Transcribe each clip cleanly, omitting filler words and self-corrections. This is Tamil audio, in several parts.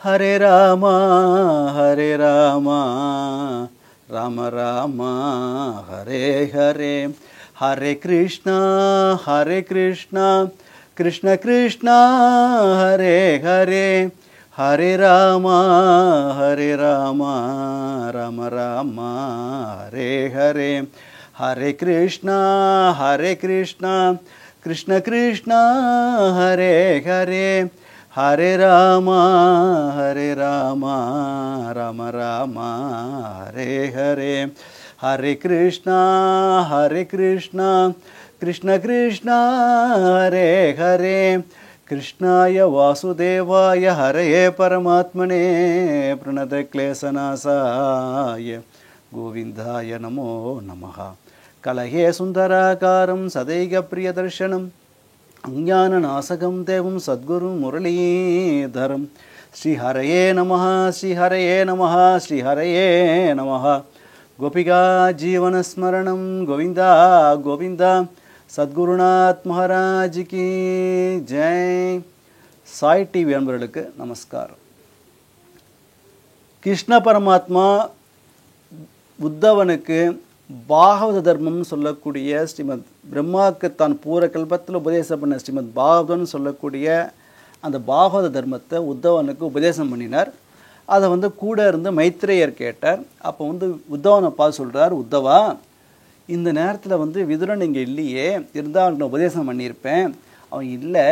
Hare Rama, Hare Rama, Rama Rama, Hare Hare, Hare Krishna, Hare Krishna, Krishna Krishna, Hare Hare, Hare Rama, Hare Rama, Rama Rama, Hare Hare, Hare Krishna, Hare Krishna, Krishna Krishna, Hare Hare, Hare Rama, Hare Rama, Rama Rama, Hare Hare, Hare Krishna, Hare Krishna, Krishna Krishna, Hare Hare, Krishnaya Vasudevaya Hare Paramatmane Pranata Klesanasaya Govindaya Namo Namaha Kalahe Sundarakaram Sadaiga Priyadarshanam Jnana Nasagam Devam Sadguru Muralidharam Sri Haraye Namaha Sri Haraye Namaha Sri Haraye Namaha Gopika Jivana Smaranam Govinda Govinda Sadgurunath Maharaj ki Jai. Sai TV அன்பர்களுக்கு நமஸ்காரம். கிருஷ்ண பரமாத்மா உத்தவனுக்கு பாகவத தர்மம் சொல்லக்கூடிய ஸ்ரீமத் பிரம்மாவுக்கு தான் பூர கல்பத்தில் உபதேசம் பண்ண ஸ்ரீமத் பாகவதன் சொல்லக்கூடிய அந்த பாகவத தர்மத்தை உத்தவனுக்கு உபதேசம் பண்ணினார். அதை கூட இருந்து மைத்ரேயர் கேட்டார். அப்போ உத்தவனை பார்த்து சொல்கிறார், உத்தவா இந்த நேரத்தில் விதுரன் இங்கே இல்லையே, இருந்தால் அவனுக்கு நான் உபதேசம் பண்ணியிருப்பேன், அவன் இல்லை,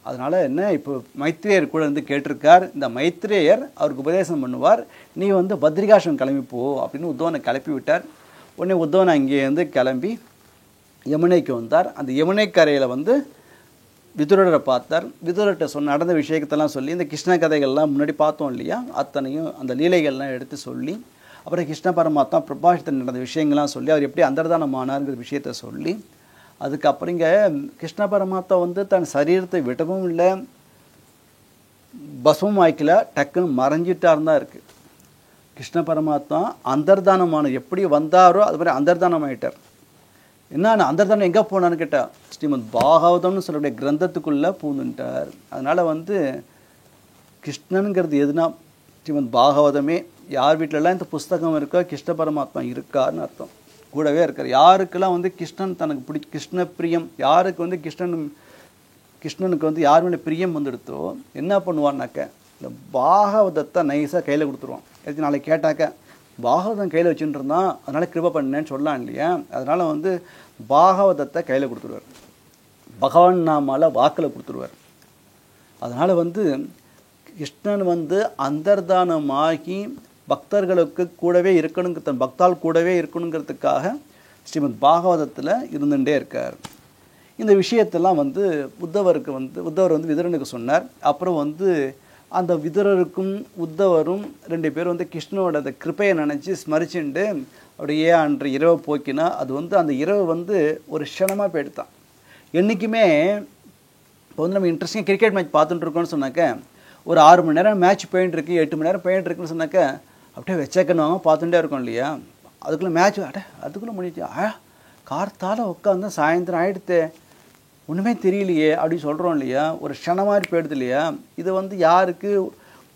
அதனால் என்ன இப்போ மைத்ரேயர் கூட கேட்டிருக்கார், இந்த மைத்ரேயர் அவருக்கு உபதேசம் பண்ணுவார், நீ பத்ரிகாஷ்ரம் கிளம்பிப்போ அப்படின்னு உத்தவனை கிளப்பி விட்டார். உடனே உத்தவனை அங்கேருந்து கிளம்பி யமுனைக்கு வந்தார். அந்த யமுனை கரையில் விதுரரை பார்த்தார். விதுரர்கிட்ட நடந்த விஷயத்தெல்லாம் சொல்லி, இந்த கிருஷ்ண கதைகள்லாம் முன்னாடி பார்த்தோம் இல்லையா, அத்தனையும் அந்த லீலைகள்லாம் எடுத்து சொல்லி, அப்புறம் கிருஷ்ண பரமாத்மா பிரபாஷத்தில் நடந்த விஷயங்கள்லாம் சொல்லி, அவர் எப்படி அந்தர்தானம் ஆனார்ங்கிற விஷயத்த சொல்லி, அதுக்கப்புறம் இங்கே கிருஷ்ண பரமாத்மா தன் சரீரத்தை விடவும் இல்லை, பஸ்மம் ஆய்க்கல, டக்குன்னு மறைஞ்சிட்டார் தான் இருக்குது. கிருஷ்ண பரமாத்மா அந்தர்தானமான எப்படி வந்தாரோ அது மாதிரி அந்தர்தானம் ஆகிட்டார். என்ன அந்தர்தானம் எங்கே போனான்னு கேட்டால், ஸ்ரீமத் பாகவதம்னு சொல்லக்கூடிய கிரந்தத்துக்குள்ளே பூந்துட்டார். அதனால் கிருஷ்ணனுங்கிறது எதுனா ஸ்ரீமத் பாகவதமே. யார் வீட்டிலலாம் இந்த புஸ்தகம் இருக்கோ கிருஷ்ண பரமாத்மா இருக்காருன்னு அர்த்தம். கூடவே இருக்கார். யாருக்கெல்லாம் கிருஷ்ணன் தனக்கு கிருஷ்ண பிரியம், யாருக்கு கிருஷ்ணனுக்கு யார் மேலே பிரியம் எடுத்தோ என்ன பண்ணுவான்னாக்க, இந்த பாகவதத்தை நைஸாக கையில் கொடுத்துருவான். எதுக்கு நாளைக்கு கேட்டாக்க, பாகவதம் கையில் வச்சுட்டு இருந்தான் அதனால் கிருபை பண்ணேன்னு சொல்லலாம் இல்லையா, அதனால் பாகவதத்தை கையில் கொடுத்துருவார். பகவான் நாமால வாக்கில் கொடுத்துருவார். அதனால் கிருஷ்ணன் அந்தர்தானமாகி பக்தர்களுக்கு கூடவே இருக்கணுங்க, தன் பக்தால் கூடவே இருக்கணுங்கிறதுக்காக ஸ்ரீமத் பாகவதத்தில் இருந்துகிட்டே இருக்கார். இந்த விஷயத்தெல்லாம் உத்தவர் விதுரனுக்கு சொன்னார். அப்புறம் அந்த விதுரருக்கும் உத்தவரும் ரெண்டு பேரும் கிருஷ்ணனோட அந்த கிருப்பையை நினச்சி ஸ்மரிச்சுண்டு அப்படியே அன்று இரவை போக்கினா, அது அந்த இரவு ஒரு க்ஷணமாக போயிடுத்தான். என்றைக்குமே இப்போ நம்ம இன்ட்ரெஸ்டிங்காக கிரிக்கெட் மேட்ச் பார்த்துட்டு இருக்கோன்னு சொன்னாக்க, ஒரு 6 மணி நேரம் மேட்ச் போயிட்டு இருக்கு, 8 மணி நேரம் போயிட்டு இருக்குன்னு சொன்னாக்க அப்படியே வச்சக்கணும் பார்த்துட்டே இருக்கோம் இல்லையா. அதுக்குள்ளே மேட்ச் அதுக்குள்ளே முடிச்சு கார்த்தால் உட்காந்து சாயந்தரம் ஆகிடுத்து ஒன்றுமே தெரியலையே அப்படின்னு சொல்கிறோம் இல்லையா, ஒரு க்ஷணம் மாதிரி போயிடுது இல்லையா. இது யாருக்கு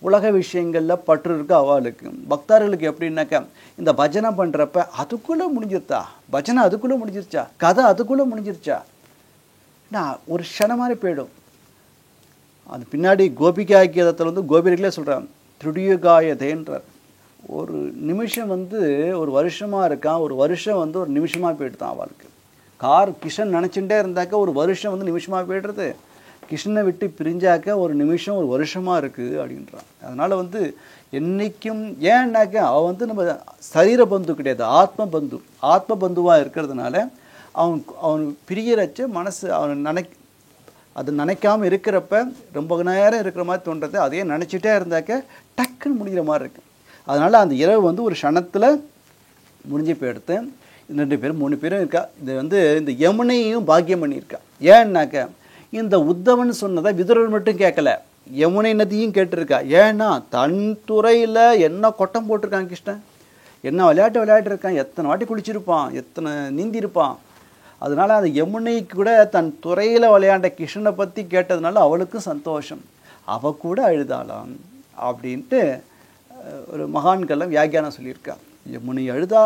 உலக விஷயங்களில் பற்று இருக்கு அவளுக்கு. பக்தர்களுக்கு எப்படின்னாக்கா, இந்த பஜனை பண்ணுறப்ப அதுக்குள்ளே முடிஞ்சிருத்தா, பஜனை அதுக்குள்ளே முடிஞ்சிருச்சா, கதை அதுக்குள்ளே முடிஞ்சிருச்சா, நான் ஒரு க்ஷணம் மாதிரி போயிடும். அது பின்னாடி கோபிகா கீதத்தில் கோபிகளே சொல்கிறான், திருடியுகாயதேன்றார். ஒரு நிமிஷம் ஒரு வருஷமாக இருக்கான், ஒரு வருஷம் ஒரு நிமிஷமாக போயிட்டு தான் அவளுக்கு. கிருஷ்ணன் நினச்சிட்டே இருந்தாக்க ஒரு வருஷம் நிமிஷமாக போய்டுறது, கிருஷ்ணனை விட்டு பிரிஞ்சாக்க ஒரு நிமிஷம் ஒரு வருஷமாக இருக்குது அப்படின்றான். அதனால் என்றைக்கும் ஏன்னாக்க அவன் நம்ம சரீர பந்து கிடையாது, ஆத்ம பந்துவாக இருக்கிறதுனால அவன் பிரியறச்ச மனசு அது நினைக்காமல் இருக்கிறப்ப ரொம்ப நேரம் இருக்கிற மாதிரி தோன்றது, அதையே நினச்சிட்டே இருந்தாக்க டக்குன்னு முடிகிற மாதிரி இருக்கு. அதனால் அந்த இரவு ஒரு க்ஷணத்தில் முடிஞ்சு போயிடுத்து. 2 பேரும் 3 பேரும் இருக்கா. இது இந்த யமுனையும் பாக்கியம் பண்ணியிருக்கா. ஏன்னாக்க இந்த உத்தவன் சொன்னதை விதுரர் மட்டும் கேட்கல, யமுனை நதியும் கேட்டிருக்கா. ஏன்னா தன் துறையில் என்ன கொட்டம் போட்டிருக்கான் கிருஷ்ணன், என்ன விளையாட்டு இருக்கான், எத்தனை வாட்டி குளிச்சிருப்பான், எத்தனை நீந்திருப்பான். அதனால் அந்த யமுனைக்கு கூட தன் துறையில் விளையாண்ட கிருஷ்ணனை பற்றி கேட்டதுனால அவளுக்கும் சந்தோஷம். அவள் கூட அழுதாளாம். அப்படின்ட்டு ஒரு மகான்கள்லாம் வியாக்கியானம் சொல்லியிருக்கா. யமுனை அழுதா,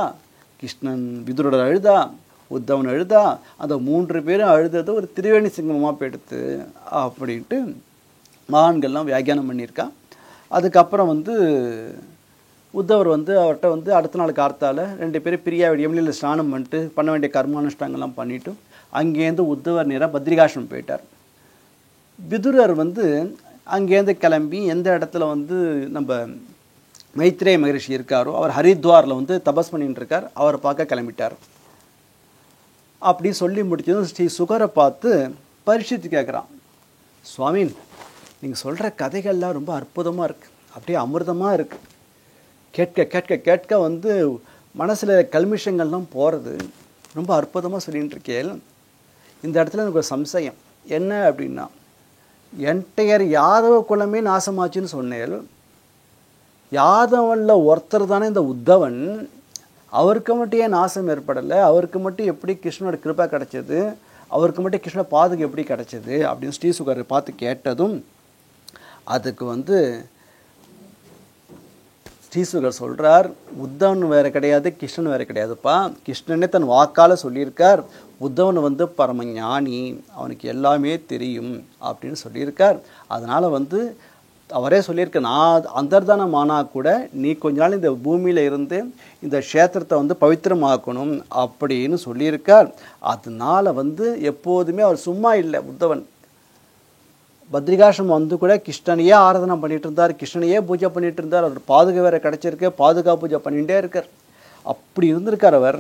கிருஷ்ணன் விதுரர் அழுதா, உத்தவன் அழுதா, அந்த 3 பேரும் அழுதது ஒரு திரிவேணி சிங்கமாக போயிடுத்து அப்படின்ட்டு மகான்கள்லாம் வியாக்கியானம் பண்ணியிருக்கா. அதுக்கப்புறம் உத்தவர் அவர்கிட்ட அடுத்த நாள் கார்த்தால 2 பேரும் பிரியா யமுனையில் ஸ்நானம் பண்ணிட்டு பண்ண வேண்டிய கர்மானுஷ்டாங்கள்லாம் பண்ணிவிட்டு அங்கேருந்து உத்தவர் நேராக பத்ரிகாசிரமம் போயிட்டார். விதுரர் அங்கேருந்து கிளம்பி எந்த இடத்துல நம்ம மைத்ரேய மகரிஷி இருக்காரோ அவர் ஹரித்வாரில் தபஸ் பண்ணிட்டு இருக்கார், அவரை பார்க்க கிளம்பிட்டார். அப்படி சொல்லி முடிச்சதும் ஸ்ரீ சுகரை பார்த்து பரிட்சித்து கேட்குறான், சுவாமி நீங்கள் சொல்கிற கதைகள்லாம் ரொம்ப அற்புதமாக இருக்குது, அப்படியே அமிர்தமாக இருக்குது, கேட்க கேட்க கேட்க மனசில் கல்மிஷங்கள்லாம் போகிறது, ரொம்ப அற்புதமாக சொல்லிகிட்டு இருக்கேன். இந்த இடத்துல எனக்கு ஒரு சம்சயம் என்ன அப்படின்னா, என்டையர் யாதவ குலமே நாசமாச்சுன்னு சொன்னேன். யாதவனில் ஒருத்தர் தானே இந்த உத்தவன், அவருக்கு மட்டும் ஏன் நாசம் ஏற்படலை, அவருக்கு மட்டும் எப்படி கிருஷ்ணனோட கிருபா கிடச்சிது, அவருக்கு மட்டும் கிருஷ்ண பாதுகை எப்படி கிடச்சிது அப்படின்னு ஸ்ரீசுகரை பார்த்து கேட்டதும் அதுக்கு ஸ்ரீசுகர் சொல்கிறார், உத்தவன் வேறு கிடையாது, கிருஷ்ணன் வேறு கிடையாதுப்பா. கிருஷ்ணனே தன் வாக்கால் சொல்லியிருக்கார், உத்தவன் பரம ஞானி, அவனுக்கு எல்லாமே தெரியும் அப்படின்னு சொல்லியிருக்கார். அதனால் அவரே சொல்லியிருக்க, நான் அந்தர்தானம் ஆனால் கூட நீ கொஞ்ச நாள் இந்த பூமியில் இருந்து இந்த க்ஷேத்திரத்தை பவித்திரமாக்கணும் அப்படின்னு சொல்லியிருக்கார். அதனால் எப்போதுமே அவர் சும்மா இல்லை. உத்தவன் பத்ரிகாசிரமம் கூட கிருஷ்ணனையே ஆராதனை பண்ணிட்டு இருந்தார், கிருஷ்ணனையே பூஜை பண்ணிட்டு இருந்தார், அவர் பாதுகா வேற கிடச்சிருக்கு, பாதுகா பூஜை பண்ணிகிட்டே இருக்கார். அப்படி இருந்திருக்கார் அவர்.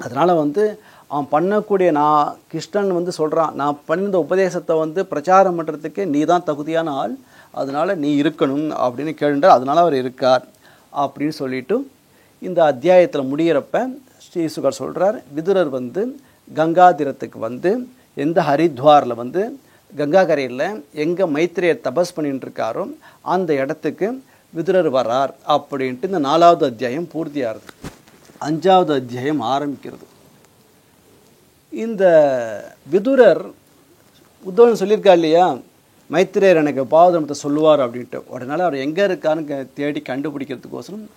அதனால் அவன் பண்ணக்கூடிய நான் கிருஷ்ணன் சொல்கிறான், நான் பண்ணியிருந்த உபதேசத்தை பிரச்சாரம் பண்ணுறதுக்கு நீ தான் தகுதியான ஆள், அதனால் நீ இருக்கணும் அப்படின்னு கேளுண்டார். அதனால் அவர் இருக்கார் அப்படின்னு சொல்லிட்டு இந்த அத்தியாயத்தில் முடிகிறப்ப ஸ்ரீசுகர் சொல்கிறார், விதுரர் கங்கா தீரத்துக்கு எந்த ஹரித்வாரில் கங்கா கரையில் எங்கே மைத்ரேயர் தபஸ் பண்ணிட்டு இருக்காரோ அந்த இடத்துக்கு விதுரர் வரார் அப்படின்ட்டு இந்த 4வது அத்தியாயம் பூர்த்தியாகுது. 5வது அத்தியாயம் ஆரம்பிக்கிறது. இந்த விதுரர் உத்தவன் சொல்லியிருக்கா இல்லையா, மைத்ரேயர் எனக்கு பாவதர்மத்தை சொல்லுவார் அப்படின்ட்டு. உடனே அவர் எங்கே இருக்காருன்னு தேடி கண்டுபிடிக்கிறதுக்கோசரம்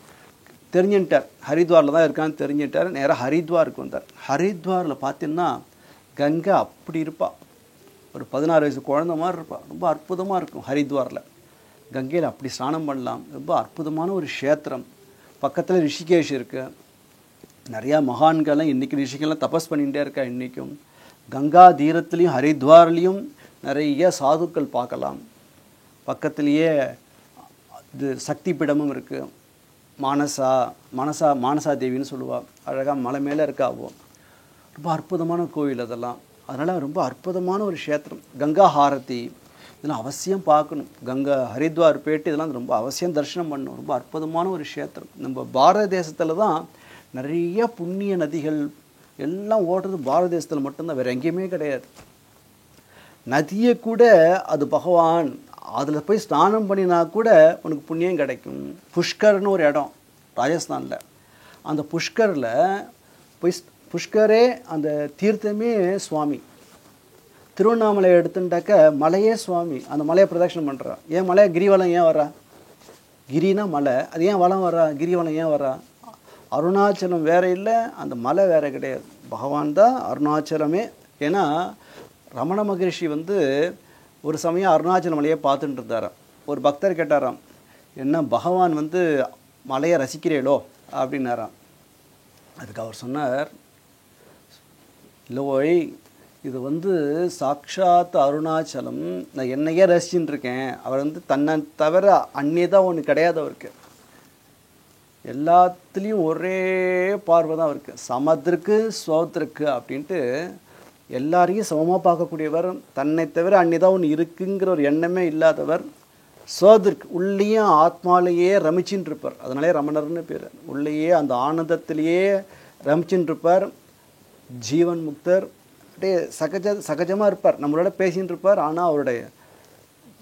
தெரிஞ்சுட்டார், ஹரித்வாரில் தான் இருக்கான்னு தெரிஞ்சுட்டார். நேராக ஹரித்வாருக்கு வந்தார். ஹரித்வாரில் பார்த்தீங்கன்னா கங்கை அப்படி இருப்பாள், ஒரு 16 வயசு குழந்த மாதிரி இருப்பாள், ரொம்ப அற்புதமாக இருக்கும். ஹரித்வாரில் கங்கையில் அப்படி ஸ்நானம் பண்ணலாம், ரொம்ப அற்புதமான ஒரு க்ஷேத்திரம். பக்கத்தில் ரிஷிகேஷ் இருக்குது, நிறையா மகான்கள்லாம் இன்றைக்கி ரிஷிகள்லாம் தபஸ் பண்ணிகிட்டே இருக்கா. இன்றைக்கும் கங்கா தீரத்துலேயும் ஹரித்வார்லேயும் நிறைய சாதுக்கள் பார்க்கலாம். பக்கத்துலேயே இது சக்தி பீடமும் இருக்குது, மானசா தேவின்னு சொல்லுவாள், அழகாக மலை மேலே இருக்காவோ, ரொம்ப அற்புதமான கோவில் அதெல்லாம். அதனால் ரொம்ப அற்புதமான ஒரு க்ஷேத்திரம். கங்கா ஹாரதி இதெல்லாம் அவசியம் பார்க்கணும். கங்கா ஹரித்வார் போய்ட்டு இதெல்லாம் ரொம்ப அவசியம் தரிசனம் பண்ணணும். ரொம்ப அற்புதமான ஒரு க்ஷேத்திரம். நம்ம பாரத தேசத்தில் தான் நிறைய புண்ணிய நதிகள் எல்லாம் ஓடுறது பாரத தேசத்தில் மட்டும்தான், வேறு எங்கேயுமே கிடையாது. நதியை கூட அது பகவான் அதில் போய் ஸ்நானம் பண்ணினா கூட உனக்கு புண்ணியம் கிடைக்கும். புஷ்கர்னு ஒரு இடம் ராஜஸ்தானில், அந்த புஷ்கரில் போய் புஷ்கரே அந்த தீர்த்தமே சுவாமி. திருவண்ணாமலை எடுத்துட்டாக்க மலையே சுவாமி, அந்த மலையை பிரதட்சணம் பண்ணுறா. ஏன் மலையை கிரிவலம் ஏன் வரா, கிரினா மலை, அது ஏன் வளம் வரா, கிரிவலம் ஏன் வரா? அருணாச்சலம் வேறு இல்லை, அந்த மலை வேறு கிடையாது, பகவான் தான் அருணாச்சலமே. ஏன்னா ரமண மகரிஷி ஒரு சமயம் அருணாச்சல மலையை பார்த்துட்டு இருந்தாராம். ஒரு பக்தர் கேட்டாராம், என்ன பகவான் மலையை ரசிக்கிறீளோ அப்படின்னாராம். அதுக்கு அவர் சொன்னார், இல்லை ஓய், இது சாக்ஷாத் அருணாச்சலம், நான் என்னையே ரசிச்சுட்டு இருக்கேன். அவர் தன்னை தவிர அந்நியதான் ஒன்று கிடையாது அவருக்கு, எல்லாத்துலேயும் ஒரே பார்வை தான் அவருக்கு, சமத்திற்கு ஸ்வத்திற்கு அப்படின்ட்டு எல்லாரையும் சமமாக பார்க்கக்கூடியவர், தன்னை தவிர அந்நியதான் ஒன்று இருக்குங்கிற ஒரு எண்ணமே இல்லாதவர், ஸ்வத்திற்கு உள்ளேயும் ஆத்மாலேயே ரமிச்சின்னு இருப்பார். அதனாலே ரமணர்னு பேர். உள்ளேயே அந்த ஆனந்தத்திலேயே ரமிச்சின்னு இருப்பார், ஜீவன் முக்தர், அப்படியே சகஜமாக இருப்பார், நம்மளோட பேசின்னு இருப்பார். ஆனால் அவருடைய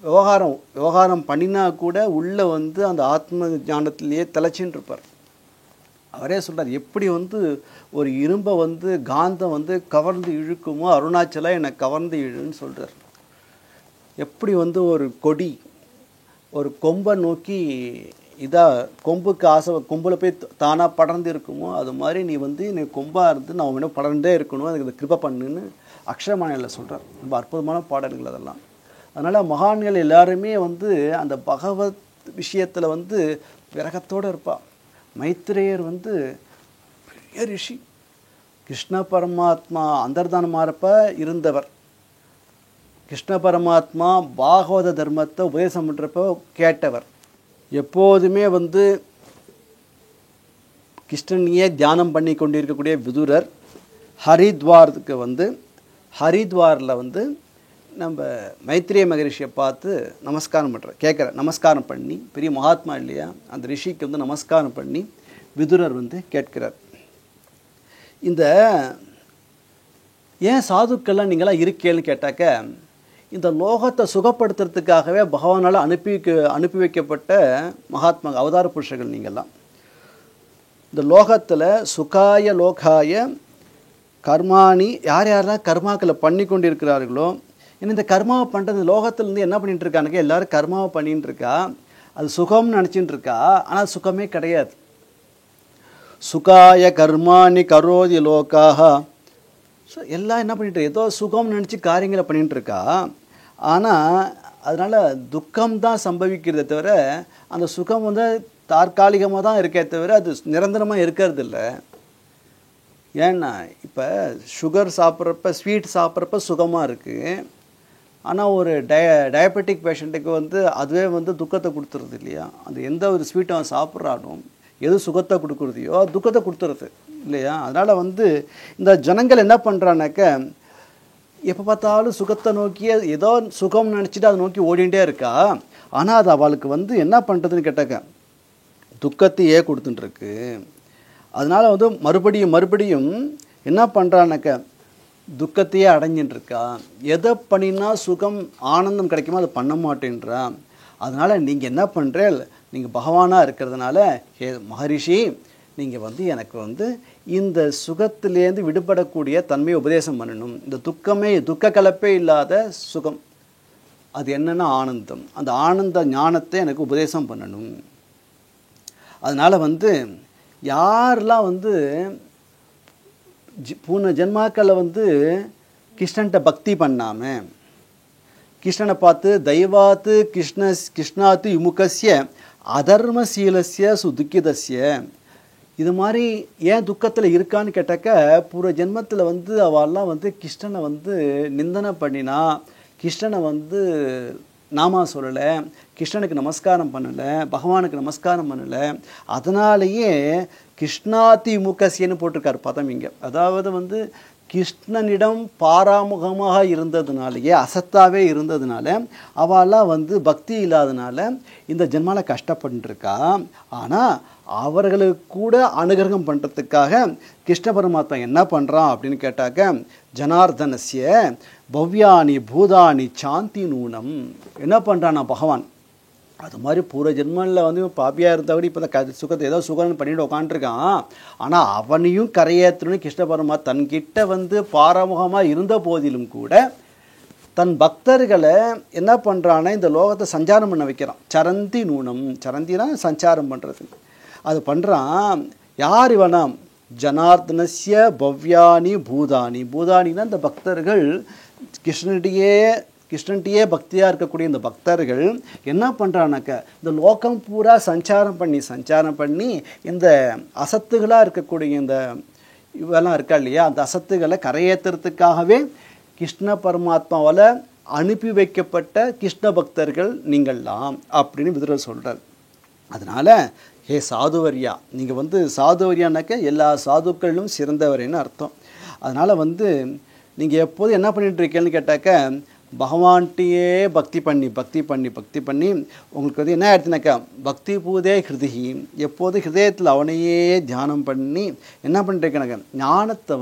விவகாரம் பண்ணினா கூட உள்ளே அந்த ஆத்ம ஞானத்திலேயே தலைச்சின்னு இருப்பார். அவரே சொல்கிறார், எப்படி ஒரு இரும்பை காந்தம் கவர்ந்து இழுக்குமோ அருணாச்சலம் என்னை கவர்ந்து இழுன்னு சொல்கிறார். எப்படி ஒரு கொடி ஒரு கொம்பை நோக்கி கொம்புக்கு ஆசை கொம்பில் போய் தானாக படர்ந்து இருக்குமோ அது மாதிரி நீ கொம்பாக இருந்து நான் உன்ன படர்ந்தே இருக்கணும், அதுக்கு இந்த கிருபை பண்ணுன்னு அக்ஷரமானியில் சொல்கிறார். ரொம்ப அற்புதமான பாடல்கள் அதெல்லாம். அதனால் மகான்கள் எல்லாருமே அந்த பகவத் விஷயத்தில் விரகத்தோடு இருப்பாள். மைத்ரேயர் பெரிய ரிஷி, கிருஷ்ண பரமாத்மா அந்தர்தானமாகறப்ப இருந்தவர். கிருஷ்ண பரமாத்மா பாகவத தர்மத்தை உபதேசம் பண்ணுறப்ப கேட்டவர். எப்போதுமே கிருஷ்ணனையே தியானம் பண்ணி கொண்டிருக்கக்கூடிய விதுரர் ஹரித்வாருக்கு ஹரித்வாரில் நம்ம மைத்ரேய மகரிஷியை பார்த்து நமஸ்காரம் பண்ணுறார், கேட்குற நமஸ்காரம் பண்ணி, பெரிய மகாத்மா இல்லையா, அந்த ரிஷிக்கு நமஸ்காரம் பண்ணி விதுரர் கேட்கிறார். இந்த ஏன் சாதுக்கள்லாம் நீங்களாம் இருக்கேன்னு கேட்டாக்க, இந்த லோகத்தை சுகப்படுத்துறதுக்காகவே பகவானால் அனுப்பி வைக்கப்பட்ட மகாத்மா அவதார புருஷர்கள் நீங்கள்லாம். இந்த லோகத்தில் சுகாய லோகாய கர்மாணி யாரெல்லாம் கர்மாக்களை பண்ணி கொண்டு இருக்கிறார்களோ, ஏன்னா இந்த கர்மாவை பண்ணுறது லோகத்துலேருந்து என்ன பண்ணிட்டு இருக்கானுங்க, எல்லோரும் கர்மாவை பண்ணிட்டு இருக்கா, அது சுகம்னு நினச்சிட்டு இருக்கா. ஆனால் சுகமே கிடையாது. சுகாய கர்மாணி கரோதி லோகாக, ஸோ எல்லாம் என்ன பண்ணிட்டு ஏதோ சுகம்னு நினச்சி காரியங்களை பண்ணிட்டு இருக்கா. ஆனால் அதனால் துக்கம்தான் சம்பவிக்கிறத தவிர அந்த சுகம் தற்காலிகமாக தான் இருக்கே தவிர அது நிரந்தரமாக இருக்கிறது இல்லை. ஏன்னா இப்போ சுகர் சாப்பிட்றப்ப ஸ்வீட் சாப்பிட்றப்ப சுகமாக இருக்குது. ஆனால் ஒரு டயபெட்டிக் பேஷண்ட்டுக்கு அதுவே துக்கத்தை கொடுத்துருது இல்லையா. அந்த எந்த ஒரு ஸ்வீட்டை அவன் சாப்பிட்றானோ எது சுகத்தை கொடுக்குறதையோ துக்கத்தை கொடுத்துருது இல்லையா. அதனால் இந்த ஜனங்கள் என்ன பண்ணுறானாக்க, எப்போ பார்த்தாலும் சுகத்தை நோக்கியே ஏதோ சுகம் நினச்சிட்டு அதை நோக்கி ஓடிகிட்டே இருக்கா. ஆனால் அது அவளுக்கு என்ன பண்ணுறதுன்னு கேட்டாக்க துக்கத்தையே கொடுத்துட்டுருக்கு. அதனால் மறுபடியும் என்ன பண்ணுறானாக்க துக்கத்தையே அடைஞ்சின்ட்டுருக்கா. எதை பண்ணினா சுகம் ஆனந்தம் கிடைக்குமோ அதை பண்ண மாட்டேன்றா. அதனால் நீங்கள் என்ன பண்ணுறேன், நீங்கள் பகவானாக இருக்கிறதுனால ஹே மகரிஷி, நீங்கள் எனக்கு இந்த சுகத்திலேருந்து விடுபடக்கூடிய தன்மையை உபதேசம் பண்ணணும். இந்த துக்க கலப்பே இல்லாத சுகம், அது என்னென்னா ஆனந்தம். அந்த ஆனந்த ஞானத்தை எனக்கு உபதேசம் பண்ணணும். அதனால் யாரெல்லாம் பூன ஜென்மாக்களில் கிருஷ்ணன்ட்ட பக்தி பண்ணாமல், கிருஷ்ணனை பார்த்து தெய்வாத்து கிருஷ்ணாத்து விமுகஸ்ய அதர்மசீலஸ்ய சுதுக்கிதஸ்ய, இது மாதிரி ஏன் துக்கத்தில் இருக்கான்னு கேட்டாக்க, பூர்வ ஜென்மத்தில் அவெல்லாம் கிருஷ்ணனை நிந்தனை பண்ணினா, கிருஷ்ணனை நாமா சொல்லலை, கிருஷ்ணனுக்கு நமஸ்காரம் பண்ணலை, பகவானுக்கு நமஸ்காரம் பண்ணலை. அதனாலேயே கிருஷ்ணாதி முகசியன்னு போட்டிருக்காரு பதம் இங்கே. அதாவது கிருஷ்ணனிடம் பாராமுகமாக இருந்ததுனாலேயே, அசத்தாவே இருந்ததுனால அவெல்லாம் பக்தி இல்லாதனால இந்த ஜென்மாவில் கஷ்டப்பட்டுருக்கா. ஆனால் அவர்களுக்கு கூட அனுகிரகம் பண்ணுறதுக்காக கிருஷ்ண பரமாத்மா என்ன பண்ணுறான் அப்படின்னு கேட்டாக்க, ஜனார்தனஸ்ய பவ்யானி பூதானி சாந்தி நூனம், என்ன பண்ணுறான்னா பகவான் அது மாதிரி பூர்வ ஜென்மனில் பாப்பியாக இருந்தவடி இப்போ இந்த சுகத்தை ஏதோ சுகம்னு பண்ணிட்டு உட்காந்துருக்கான். ஆனால் அவனையும் கரையேற்றணும்னு கிருஷ்ண பரமாத்மா தன்கிட்ட பாரமுகமாக இருந்த போதிலும் கூட தன் பக்தர்களை என்ன பண்ணுறான்னா இந்த லோகத்தை சஞ்சாரம் பண்ண வைக்கிறான். சரந்தி நூனம், சரந்தினா சஞ்சாரம் பண்ணுறது, அது பண்ணுறான். யார் இவனா, ஜனார்தனஸ்ய பவ்யானி பூதானி, பூதானின்னா இந்த பக்தர்கள் கிருஷ்ணன்கிட்டயே பக்தியாக இருக்கக்கூடிய இந்த பக்தர்கள் என்ன பண்ணுறானாக்க இந்த லோகம் பூரா சஞ்சாரம் பண்ணி இந்த அசத்துகளாக இருக்கக்கூடிய இந்த இவெல்லாம் இருக்கா இல்லையா, அந்த அசத்துகளை கரையேற்றுறதுக்காகவே கிருஷ்ண பரமாத்மாவால் அனுப்பி வைக்கப்பட்ட கிருஷ்ண பக்தர்கள் நீங்கள்லாம் அப்படின்னு விதுரர் சொல்கிறார். அதனால் ஹே சாதுவரியா, நீங்கள் சாதுவரியானாக்க எல்லா சாதுக்களிலும் சிறந்தவரேன்னு அர்த்தம். அதனால் நீங்கள் எப்போதும் என்ன பண்ணிகிட்டு இருக்கீங்கன்னு கேட்டாக்க, பகவான்கிட்டையே பக்தி பண்ணி உங்களுக்கு என்ன ஆயிடுச்சுனாக்கா, பக்தி பூதே ஹிருதி, எப்போது ஹிருதயத்தில் அவனையே தியானம் பண்ணி என்ன பண்ணிருக்கேனாக்க ஞானத்தை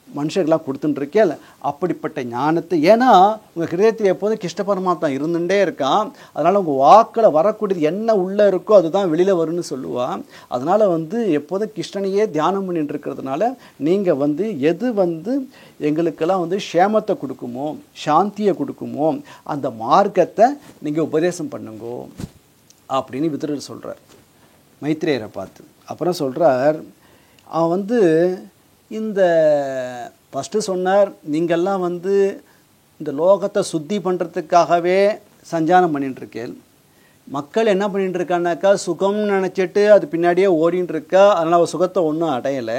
மனுஷர்களாக கொடுத்துட்டுருக்கேன். அப்படிப்பட்ட ஞானத்தை, ஏன்னா உங்கள் ஹிருதயத்தில் எப்போதும் கிருஷ்ண பரமாத்மா இருந்துகிட்டே இருக்கான். அதனால் உங்கள் வாக்கில் வரக்கூடியது என்ன உள்ளே இருக்கோ அதுதான் வெளியில் வரும்னு சொல்லுவாள். அதனால் எப்போதும் கிருஷ்ணனையே தியானம் பண்ணிட்டு இருக்கிறதுனால நீங்கள் எது எங்களுக்கெல்லாம் க்ஷேமத்தை கொடுக்குமோ, சாந்தியை கொடுக்குமோ அந்த மார்க்கத்தை நீங்கள் உபதேசம் பண்ணுங்கோ. அப்படின்னு விதுரர் சொல்கிறார் மைத்ரேயரை பார்த்து. அப்புறம் சொல்கிறார், அவன் வந்து இந்த ஃபஸ்ட்டு சொன்னார், நீங்கள்லாம் வந்து இந்த லோகத்தை சுத்தி பண்ணுறதுக்காகவே சஞ்சாரம் பண்ணிட்டுருக்கேன். மக்கள் என்ன பண்ணிட்டு இருக்கான்னாக்கா சுகம்னு நினச்சிட்டு அது பின்னாடியே ஓடின்னு இருக்கா, அதனால் அவள் சுகத்தை ஒன்றும் அடையலை.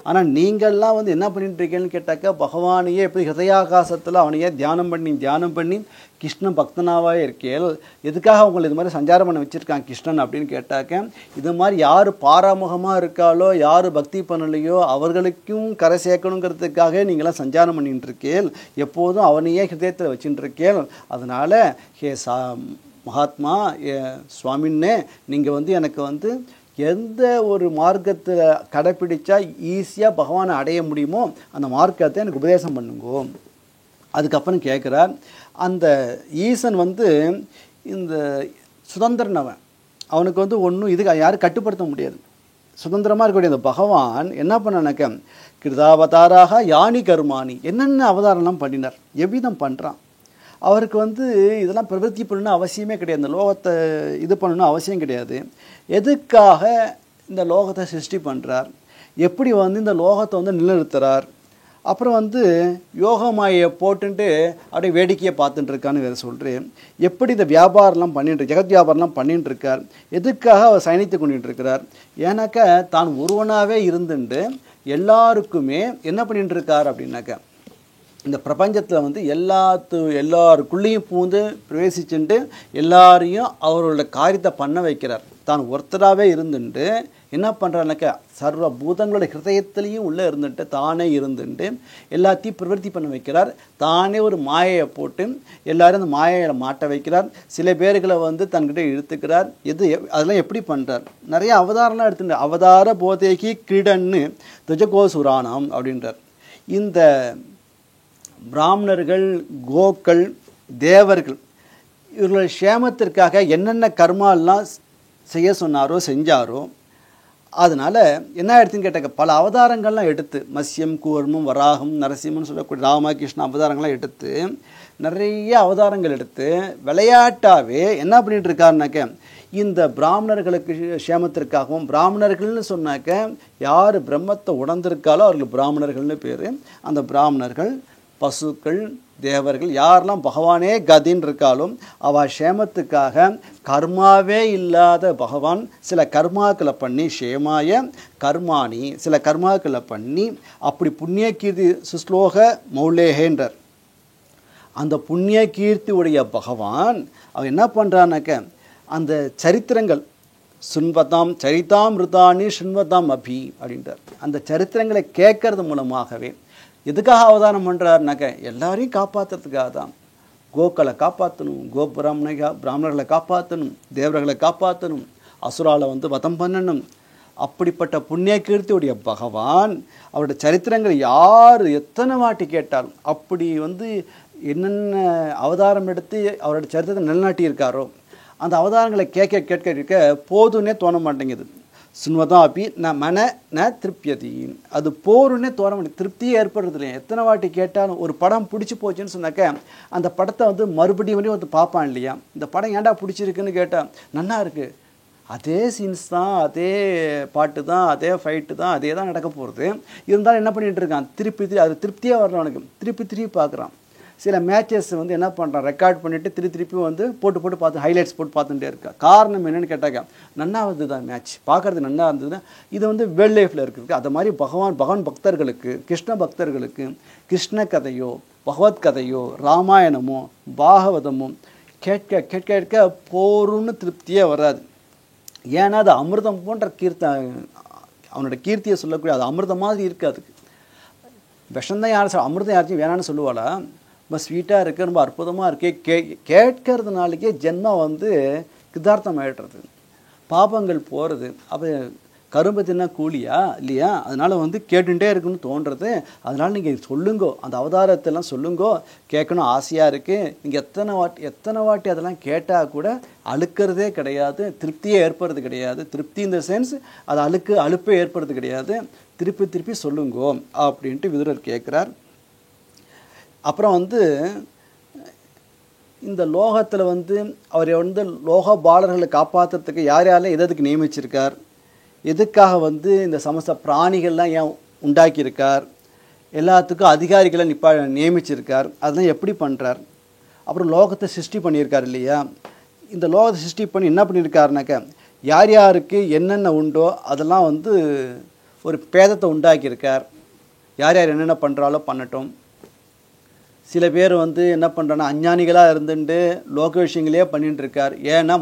ஆனால் நீங்கள்லாம் வந்து என்ன பண்ணிட்டு இருக்கேன்னு கேட்டாக்கா பகவானையே எப்படி ஹிருதயாகாசத்தில் அவனையே தியானம் பண்ணி கிருஷ்ணன் பக்தனாகவே இருக்கேன். எதுக்காக அவங்களை இது மாதிரி சஞ்சாரம் பண்ண வச்சுருக்கான் கிருஷ்ணன் அப்படின்னு கேட்டாக்க, இது மாதிரி யார் பாராமுகமாக இருக்காளோ யார் பக்தி பண்ணலையோ அவர்களுக்கும் கரை சேர்க்கணுங்கிறதுக்காக நீங்களாம் சஞ்சாரம் பண்ணிட்டு இருக்கேன். எப்போதும் அவனையே ஹிருதயத்தில் வச்சுட்டு இருக்கேன். அதனால் ஹே மகாத்மா சுவாமின்னே நீங்கள் வந்து எனக்கு வந்து எந்த ஒரு மார்க்கத்தில் கடைப்பிடிச்சா ஈஸியாக பகவானை அடைய முடியுமோ அந்த மார்க்கத்தை எனக்கு உபதேசம் பண்ணுங்கோ. அதுக்கப்புறம் கேட்குறார், அந்த ஈசன் வந்து இந்த சுதந்திரனவன், அவனுக்கு வந்து ஒன்றும் இதுக்கு யாரும் கட்டுப்படுத்த முடியாது. சுதந்திரமாக இருக்கக்கூடிய அந்த பகவான் என்ன பண்ணாக்க, கிருதாவதாராக யானி கர்மானி, என்னென்ன அவதாரம்லாம் பண்ணினார், எவ்விதம் பண்ணுறான். அவருக்கு வந்து இதெல்லாம் பிரவருத்தி பண்ணணும்னு அவசியமே கிடையாது, இந்த லோகத்தை இது பண்ணணும்னு அவசியம் கிடையாது. எதுக்காக இந்த லோகத்தை சிருஷ்டி பண்ணுறார், எப்படி வந்து இந்த லோகத்தை வந்து நிலைநிறுத்துறார், அப்புறம் வந்து யோகமாயை போட்டுன்ட்டு அப்படியே வேடிக்கையை பார்த்துட்டு இருக்கான்னு வேறு சொல்கிறேன். எப்படி இந்த வியாபாரம்லாம் பண்ணிட்டு ஜெகத் வியாபாரம்லாம் பண்ணிட்டு இருக்கார், எதுக்காக அவர் சயனித்து கொண்டுட்டு இருக்கிறார். ஏன்னாக்கா தான் ஒருவனாகவே இருந்துட்டு எல்லாருக்குமே என்ன பண்ணிட்டு இருக்கார் அப்படின்னாக்கா, இந்த பிரபஞ்சத்தில் வந்து எல்லாருக்குள்ளேயும் பூந்து பிரவேசிச்சுட்டு எல்லாரையும் அவரோட காரியத்தை பண்ண வைக்கிறார். தான் ஒருத்தராகவே இருந்துட்டு என்ன பண்ணுறாருனாக்கா சர்வ பூதங்களோட ஹிருதயத்திலையும் உள்ளே இருந்துட்டு தானே இருந்துட்டு எல்லாத்தையும் பிரவர்த்தி பண்ண வைக்கிறார். தானே ஒரு மாயையை போட்டு எல்லாரும் அந்த மாயையில் மாட்ட வைக்கிறார். சில பேர்களை வந்து தன்கிட்ட இழுத்துக்கிறார். அதெல்லாம் எப்படி பண்ணுறார், நிறைய அவதாரம்லாம் எடுத்துட்டு அவதார போதேகி கிரீடன்னு துஜகோசுராணம் அப்படின்றார். இந்த பிராமணர்கள், கோக்கள், தேவர்கள் இவர்களுடைய க்ஷேமத்திற்காக என்னென்ன கர்மாலாம் செய்ய சொன்னாரோ செஞ்சாரோ, அதனால் என்ன எடுத்துன்னு கேட்டாக்க பல அவதாரங்கள்லாம் எடுத்து மத்ஸ்யம், கூர்மம், வராகம், நரசிம்மன்னு சொல்லக்கூடிய ராமகிருஷ்ண அவதாரங்கள்லாம் எடுத்து நிறைய அவதாரங்கள் எடுத்து விளையாட்டாகவே என்ன பண்ணிகிட்டு இருக்காருனாக்க, இந்த பிராமணர்களுக்கு க்ஷேமத்திற்காகவும், பிராமணர்கள்னு சொன்னாக்க யார் பிரம்மத்தை உணர்ந்திருக்காலோ அவர்கள் பிராமணர்கள்னு பேர். அந்த பிராமணர்கள், பசுக்கள், தேவர்கள் யாரெல்லாம் பகவானே கதின்னு இருக்காலும் அவள் க்ஷேமத்துக்காக கர்மாவே இல்லாத பகவான் சில கர்மாக்களை பண்ணி, க்ஷேமாய கர்மானி, சில கர்மாக்களை பண்ணி அப்படி புண்ணிய கீர்த்தி சுஸ்லோக மௌலேகேன்றார். அந்த புண்ணிய கீர்த்தி உடைய பகவான் அவன் என்ன பண்ணுறான்னாக்க, அந்த சரித்திரங்கள் சுன்வதாம் சரிதாம் ருதானி சுன்வதாம் அபி அப்படின்றார். அந்த சரித்திரங்களை கேட்கறது மூலமாகவே எதுக்காக அவதானம் பண்ணுறாருனாக்க எல்லாரையும் காப்பாற்றுறதுக்காக தான். கோக்களை காப்பாற்றணும், பிராமணர்களை காப்பாற்றணும், தேவர்களை காப்பாற்றணும், அசுராலை வந்து வதம் பண்ணணும். அப்படிப்பட்ட புண்ணிய கீர்த்தியுடைய பகவான் அவருடைய சரித்திரங்கள் யார் எத்தனை வாட்டி கேட்டாலும், அப்படி வந்து என்னென்ன அவதாரம் எடுத்து அவருடைய சரித்திரத்தை நிலநாட்டியிருக்காரோ அந்த அவதாரங்களை கேட்க கேட்க கேட்க போதுன்னே தோண மாட்டேங்குது. சுன்வதம் அப்படி ந திருப்தியதி, அது போருன்னே தோண மாட்டேங்குது, திருப்தியே ஏற்படுறது இல்லையா. எத்தனை வாட்டி கேட்டாலும் ஒரு படம் பிடிச்சி போச்சுன்னு சொன்னாக்க அந்த படத்தை வந்து மறுபடியும் வந்து பார்ப்பான் இல்லையா. இந்த படம் ஏன்டா பிடிச்சிருக்குன்னு கேட்டால் நல்லா இருக்குது, அதே சீன்ஸ் தான், அதே பாட்டு தான், அதே ஃபைட்டு தான், அதே தான் நடக்க போகிறது. இருந்தாலும் என்ன பண்ணிகிட்டு இருக்கான், திருப்பி அது திருப்தியாக வரணும் அவனுக்கு, திருப்பி பார்க்குறான். சில மேட்சஸ் வந்து என்ன பண்ணுறான், ரெக்கார்ட் பண்ணிவிட்டு திருப்பி வந்து போட்டு பார்த்து ஹைலைட்ஸ் போட்டு பார்த்துட்டே இருக்கா. காரணம் என்னென்னு கேட்டாக்கா, நன்னா வந்து தான் மேட்ச் பார்க்குறது நல்லா இருந்ததுன்னா இது வந்து வேர்ல்ட் லைஃப்பில் இருக்குது. அது மாதிரி பகவான் பக்தர்களுக்கு, கிருஷ்ண பக்தர்களுக்கு கிருஷ்ண கதையோ பகவத் கதையோ ராமாயணமோ பாகவதமோ கேட்க கேட்க கேட்க போருன்னு திருப்தியே வராது. ஏன்னா அது அமிர்தம் போன்ற அவனோட கீர்த்தியை சொல்லக்கூடிய அது அமிர்தம் மாதிரி இருக்குது. அதுக்கு விஷந்தான் யாரும் அமிர்தம் யாரையும் வேணான்னு சொல்லுவாளா, ரொம்ப ஸ்வீட்டாக இருக்குது, ரொம்ப அற்புதமாக இருக்கே, கேட்கறதுனாலேயே ஜென்மம் வந்து கிருதார்த்தம் ஆகிடுறது, பாபங்கள் போகிறது. அப்போ கரும்பு தின்னா கூலியா இல்லையா, அதனால் வந்து கேட்டுகிட்டே இருக்குன்னு தோன்றது. அதனால் நீங்கள் சொல்லுங்கோ, அந்த அவதாரத்தெல்லாம் சொல்லுங்கோ, கேட்கணும் ஆசையாக இருக்குது. நீங்கள் எத்தனை வாட்டி அதெல்லாம் கேட்டால் கூட அழுக்கிறதே கிடையாது, திருப்தியே ஏற்படுறது கிடையாது. திருப்தி இந்த சென்ஸ் அது அலுப்பே ஏற்படுறது கிடையாது. திருப்பி சொல்லுங்கோ அப்படின்ட்டு விதுரர் கேட்குறார். அப்புறம் வந்து இந்த லோகத்தில் வந்து அவர் வந்து லோக பாலர்களை காப்பாற்றுறதுக்கு யார் யாரெல்லாம் எதுக்கு நியமிச்சிருக்கார், எதுக்காக வந்து இந்த சமஸ்த பிராணிகள்லாம் ஏன் உண்டாக்கியிருக்கார், எல்லாத்துக்கும் அதிகாரிகளை நியமிச்சிருக்கார், அதெல்லாம் எப்படி பண்ணுறார். அப்புறம் லோகத்தை சிருஷ்டி பண்ணியிருக்கார் இல்லையா. இந்த லோகத்தை சிருஷ்டி பண்ணி என்ன பண்ணியிருக்காருனாக்க யார் யாருக்கு என்னென்ன உண்டோ அதெல்லாம் வந்து ஒரு பேதத்தை உண்டாக்கியிருக்கார். யார் யார் என்னென்ன பண்ணுறாலோ பண்ணட்டும். சில பேர் வந்து என்ன பண்ணுறாங்கன்னா அஞ்ஞானிகளாக இருந்துட்டு லோக விஷயங்களே பண்ணிட்டு இருக்கார். ஏன்னா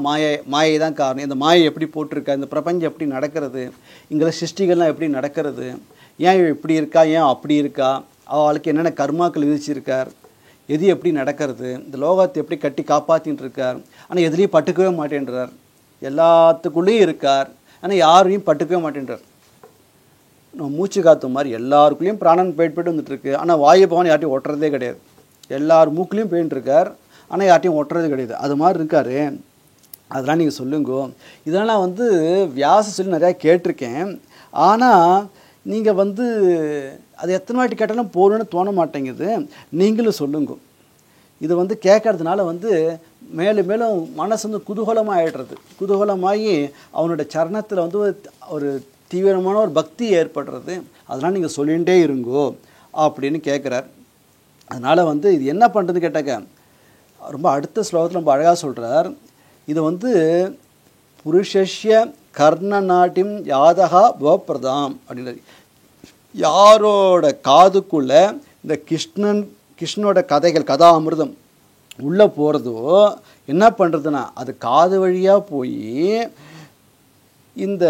மாயை தான் காரணம். இந்த மாயை எப்படி போட்டிருக்கா, இந்த பிரபஞ்சம் எப்படி நடக்கிறது, இங்கே சிருஷ்டிகள்லாம் எப்படி நடக்கிறது, ஏன் இப்படி இருக்கா, ஏன் அப்படி இருக்கா, அவளுக்கு என்னென்ன கர்மாக்கள் விதிச்சிருக்கார், எது எப்படி நடக்கிறது, இந்த லோகத்தை எப்படி கட்டி காப்பாற்றின்னு இருக்கார். ஆனால் எதுலேயும் பட்டுக்கவே மாட்டேன்றார். எல்லாத்துக்குள்ளேயும் இருக்கார், ஆனால் யாரையும் பட்டுக்கவே மாட்டேன்றார். நம்ம மூச்சு காற்று மாதிரி எல்லாருக்குள்ளேயும் பிராணன் போயிட்டு வந்துட்டுருக்கு. ஆனால் வாயு பகவான் யார்ட்டையும் ஒட்டுறதே கிடையாது. எல்லார் மூக்குலேயும் போயின்ட்டுருக்கார், ஆனால் யார்ட்டையும் ஒட்டுறது கிடையாது. அது மாதிரி இருக்கார். அதெல்லாம் நீங்கள் சொல்லுங்க. இதெல்லாம் வந்து வியாச சொல்லி நிறையா கேட்டிருக்கேன். ஆனால் நீங்கள் வந்து அது எத்தனை வாட்டி கேட்டாலும் போகணுன்னு தோண மாட்டேங்குது. நீங்களும் சொல்லுங்க. இது வந்து கேட்கறதுனால வந்து மேலும் மேலும் மனசு வந்து குதூகலமாக ஆகிடுறது. குதூகலமாகி அவனோட சரணத்தில் வந்து ஒரு தீவிரமான ஒரு பக்தி ஏற்படுறது. அதெல்லாம் நீங்கள் சொல்லிகிட்டே இருங்கோ அப்படின்னு கேட்குறார். அதனால் வந்து இது என்ன பண்ணுறதுன்னு கேட்டாக்க ரொம்ப அடுத்த ஸ்லோகத்தில் ரொம்ப அழகாக சொல்கிறார். இது வந்து புருஷஸ்ய கர்ணநாட்டிம் யாதகா பவப்பிரதாம் அப்படின்றது. யாரோட காதுக்குள்ளே இந்த கிருஷ்ணனோட கதைகள் கதா அமிர்தம் உள்ளே போகிறதோ என்ன பண்ணுறதுன்னா அது காது வழியாக போய் இந்த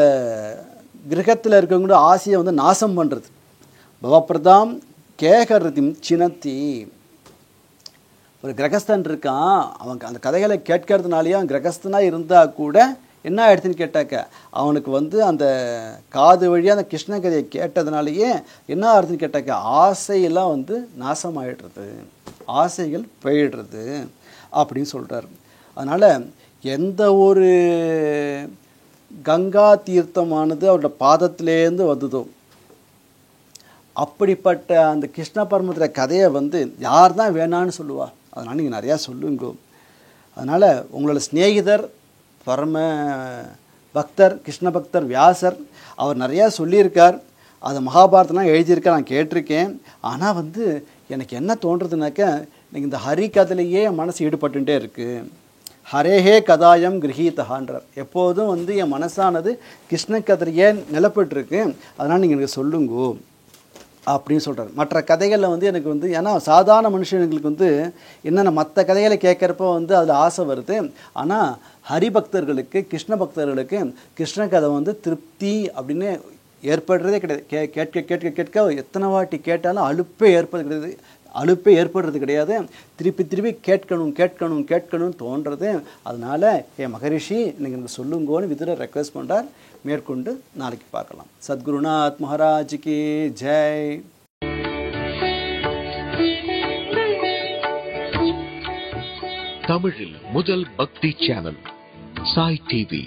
கிரகத்தில் இருக்கவங்களோட ஆசையை வந்து நாசம் பண்ணுறது. பவப்பிரதாம் கேகரதிம் சினத்தி. ஒரு கிரகஸ்தன் இருக்கான், அவன் அந்த கதைகளை கேட்கறதுனாலேயே அவன் கிரகஸ்தனாக இருந்தால் கூட என்ன ஆயிடுச்சுன்னு கேட்டாக்க அவனுக்கு வந்து அந்த காது வழியாக அந்த கிருஷ்ண கதையை கேட்டதுனாலேயே என்ன ஆயிடுதுன்னு கேட்டாக்க ஆசையெல்லாம் வந்து நாசமாயிடுறது, ஆசைகள் போயிடுறது அப்படின்னு சொல்கிறார். அதனால் எந்த ஒரு கங்கா தீர்த்தமானது அவரோட பாதத்திலேருந்து வந்ததோ அப்படிப்பட்ட அந்த கிருஷ்ண பரமத்துல கதையை வந்து யார் தான் வேணான்னு சொல்லுவா. அதனால் நீங்கள் நிறையா சொல்லுங்க. அதனால் உங்களோட சிநேகிதர் பரம பக்தர் கிருஷ்ண பக்தர் வியாசர் அவர் நிறையா சொல்லியிருக்கார். அது மகாபாரதம்லாம் எழுதியிருக்கார், நான் கேட்டிருக்கேன். ஆனால் வந்து எனக்கு என்ன தோன்றதுனாக்க எனக்கு இந்த ஹரி கதையிலேயே மனசு ஈடுபட்டுட்டே இருக்குது. ஹரேஹே கதாயம் கிரகீதஹான்றார். எப்போதும் வந்து என் மனசானது கிருஷ்ண கதையே நிலப்பட்டுருக்கு. அதனால் நீங்கள் எனக்கு சொல்லுங்கோ அப்படின்னு சொல்கிறார். மற்ற கதைகளில் வந்து எனக்கு வந்து ஏன்னா சாதாரண மனுஷனுங்களுக்கு வந்து என்னென்ன மற்ற கதைகளை கேட்குறப்ப வந்து அதில் ஆசை வருது. ஆனால் ஹரிபக்தர்களுக்கு கிருஷ்ண பக்தர்களுக்கு கிருஷ்ண கதை வந்து திருப்தி அப்படின்னு ஏற்படுறதே கிடையாது. கேட்க கேட்க கேட்க எத்தனை வாட்டி கேட்டாலும் அலுப்பே ஏற்படுறது கிடையாது. திருப்பி திருப்பி கேட்கணும் கேட்கணும் கேட்கணும்னு தோன்றது. அதனால் மகரிஷி நீங்கள் எனக்கு சொல்லுங்கோன்னு விதுரர் ரெக்வெஸ்ட் பண்ணுறார். மேற்கொண்டு நாளைக்கு பார்க்கலாம். சத்குருநாத் மகாராஜுக்கு ஜெய். தமிழில் முதல் பக்தி சேனல் சாய் டிவி.